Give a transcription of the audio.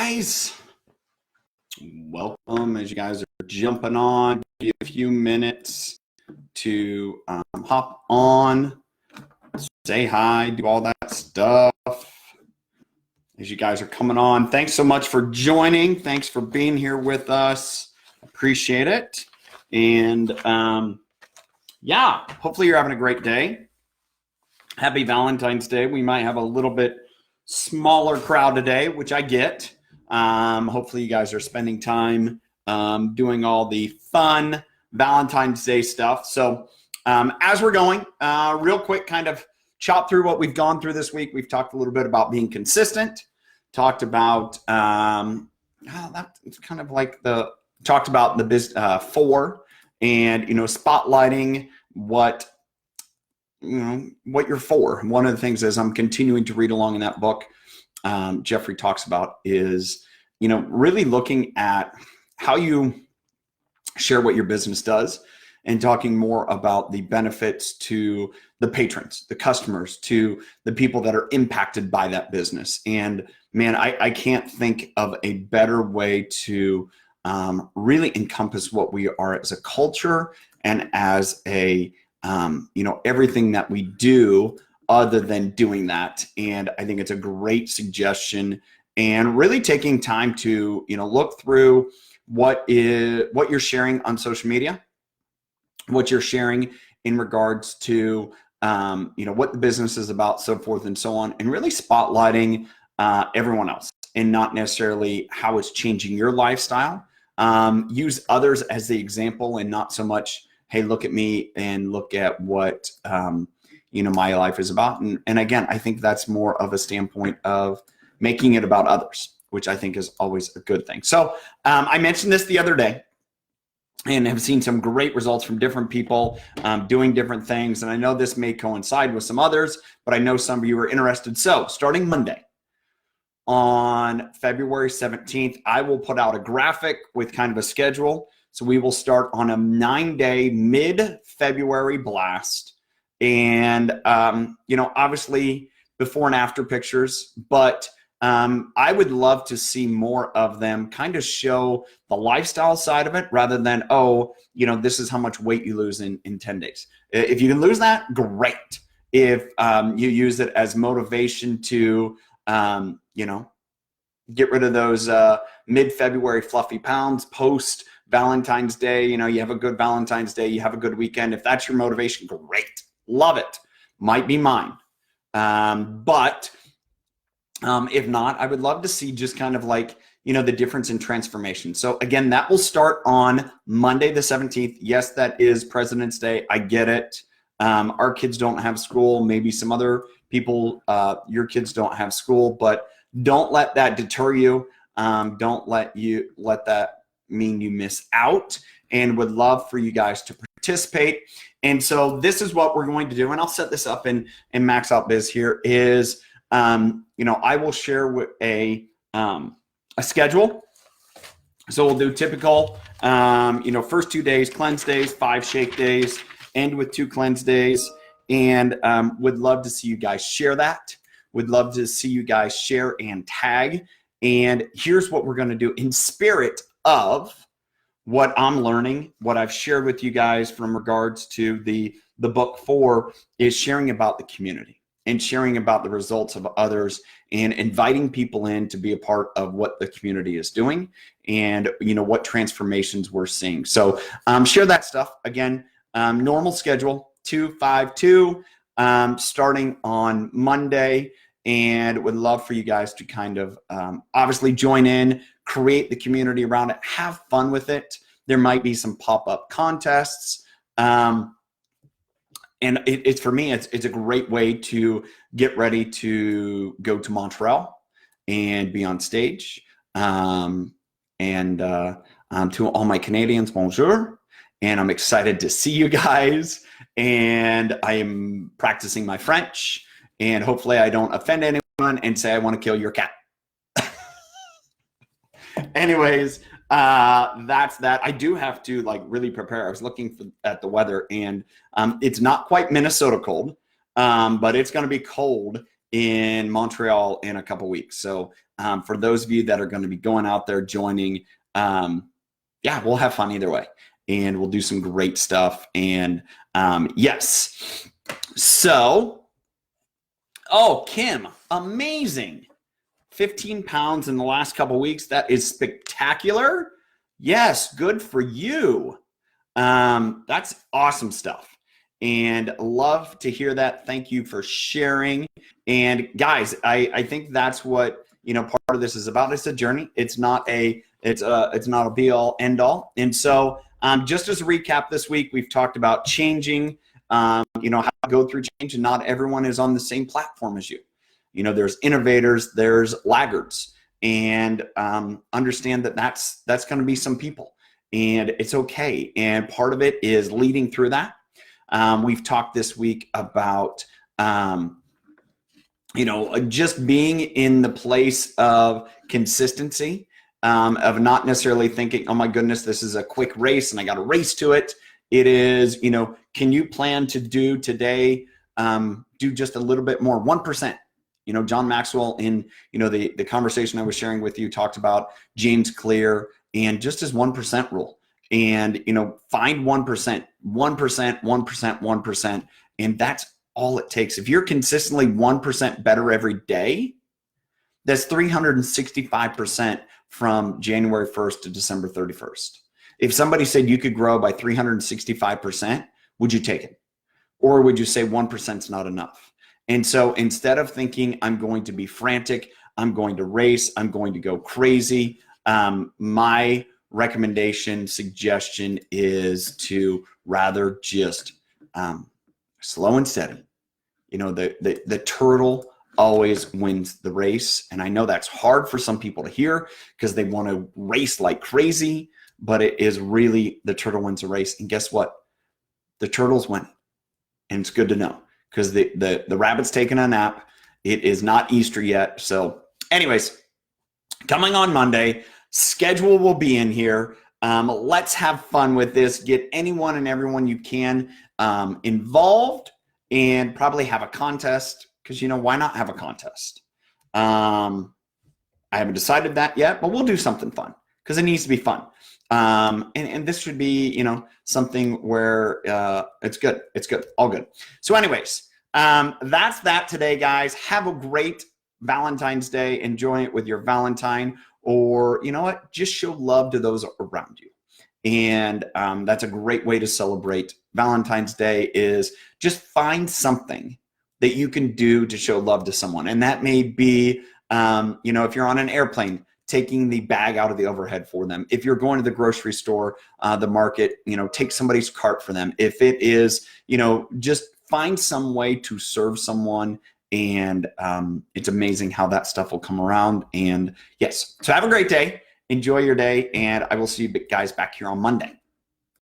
guys. Welcome as you guys are jumping on. Give you a few minutes to hop on, say hi, do all that stuff. As you guys are coming on, thanks so much for joining. Thanks for being here with us. Appreciate it. And yeah, hopefully you're having a great day. Happy Valentine's Day. We might have a little bit smaller crowd today, which I get. Hopefully you guys are spending time doing all the fun Valentine's Day stuff. So as we're going, real quick, kind of chop through what we've gone through this week. We've talked a little bit about being consistent, talked about that's kind of like talked about the four, and spotlighting what you're for. One of the things is I'm continuing to read along in that book Jeffrey talks about is really looking at how you share what your business does and talking more about the benefits to the patrons, the customers, to the people that are impacted by that business. And man, I can't think of a better way to really encompass what we are as a culture and as a everything that we do other than doing that. And I think it's a great suggestion, and really taking time to look through what you're sharing on social media, what you're sharing in regards to what the business is about, so forth and so on, and really spotlighting everyone else and not necessarily how it's changing your lifestyle. Use others as the example and not so much, hey, look at me and look at what my life is about. And again, I think that's more of a standpoint of making it about others, which I think is always a good thing. So I mentioned this the other day and have seen some great results from different people doing different things. And I know this may coincide with some others, but I know some of you are interested. So starting Monday, on February 17th, I will put out a graphic with kind of a schedule. So we will start on a 9-day mid-February blast. And, obviously before and after pictures, but I would love to see more of them kind of show the lifestyle side of it rather than, this is how much weight you lose in 10 days. If you can lose that, great. If you use it as motivation to, get rid of those mid-February fluffy pounds post Valentine's Day, you have a good Valentine's Day, you have a good weekend. If that's your motivation, great. Love it. Might be mine. But if not, I would love to see just kind of like, the difference in transformation. So again, that will start on Monday, the 17th. Yes, that is President's Day. I get it. Our kids don't have school. Maybe some other people, your kids don't have school, but don't let that deter you. Don't let that mean you miss out, and would love for you guys to participate. And so this is what we're going to do. And I'll set this up in Max Out Biz here is, I will share with a schedule. So we'll do typical, first 2 days, cleanse days, 5 shake days, end with 2 cleanse days. And would love to see you guys share that. Would love to see you guys share and tag. And here's what we're going to do in spirit of what I'm learning, what I've shared with you guys from regards to the book 4 is sharing about the community and sharing about the results of others and inviting people in to be a part of what the community is doing and, what transformations we're seeing. So share that stuff. Again, normal schedule, 2-5-2, starting on Monday. And would love for you guys to kind of obviously join in, create the community around it, have fun with it. There might be some pop-up contests. And it's for me, it's a great way to get ready to go to Montreal and be on stage. To all my Canadians, bonjour. And I'm excited to see you guys. And I am practicing my French. And hopefully I don't offend anyone and say I want to kill your cat. Anyways, that's that. I do have to really prepare. I was looking at the weather, and it's not quite Minnesota cold, but it's going to be cold in Montreal in a couple weeks. So for those of you that are going to be going out there joining, yeah, we'll have fun either way, and we'll do some great stuff. And yes, so, oh, Kim, amazing. 15 pounds in the last couple weeks. That is spectacular. Yes, good for you. That's awesome stuff. And love to hear that. Thank you for sharing. And guys, I think that's what, part of this is about. It's a journey. It's not a be all end all. And so just as a recap this week, we've talked about changing, how to go through change, and not everyone is on the same platform as you. There's innovators, there's laggards, and understand that that's going to be some people, and it's okay. And part of it is leading through that. We've talked this week about, just being in the place of consistency, of not necessarily thinking, oh my goodness, this is a quick race and I got to race to it. It is, can you plan to do today, do just a little bit more, 1%. John Maxwell in, the conversation I was sharing with you talked about James Clear and just his 1% rule. And, find 1%, 1%, 1%, 1%. And that's all it takes. If you're consistently 1% better every day, that's 365% from January 1st to December 31st. If somebody said you could grow by 365%, would you take it? Or would you say 1% is not enough? And so instead of thinking I'm going to be frantic, I'm going to race, I'm going to go crazy, my recommendation, suggestion is to rather just slow and steady. The turtle always wins the race. And I know that's hard for some people to hear because they want to race like crazy, but it is really the turtle wins the race. And guess what? The turtle's winning. And it's good to know because the rabbit's taking a nap. It is not Easter yet. So anyways, coming on Monday, schedule will be in here. Let's have fun with this. Get anyone and everyone you can involved, and probably have a contest because, why not have a contest? I haven't decided that yet, but we'll do something fun because it needs to be fun. And this should be, something where it's good. It's good. All good. So anyways, that's that today, guys. Have a great Valentine's Day. Enjoy it with your Valentine, or just show love to those around you. And that's a great way to celebrate Valentine's Day, is just find something that you can do to show love to someone. And that may be, if you're on an airplane, taking the bag out of the overhead for them. If you're going to the grocery store, the market, take somebody's cart for them. If it is, just find some way to serve someone. And it's amazing how that stuff will come around. And yes, so have a great day. Enjoy your day. And I will see you guys back here on Monday.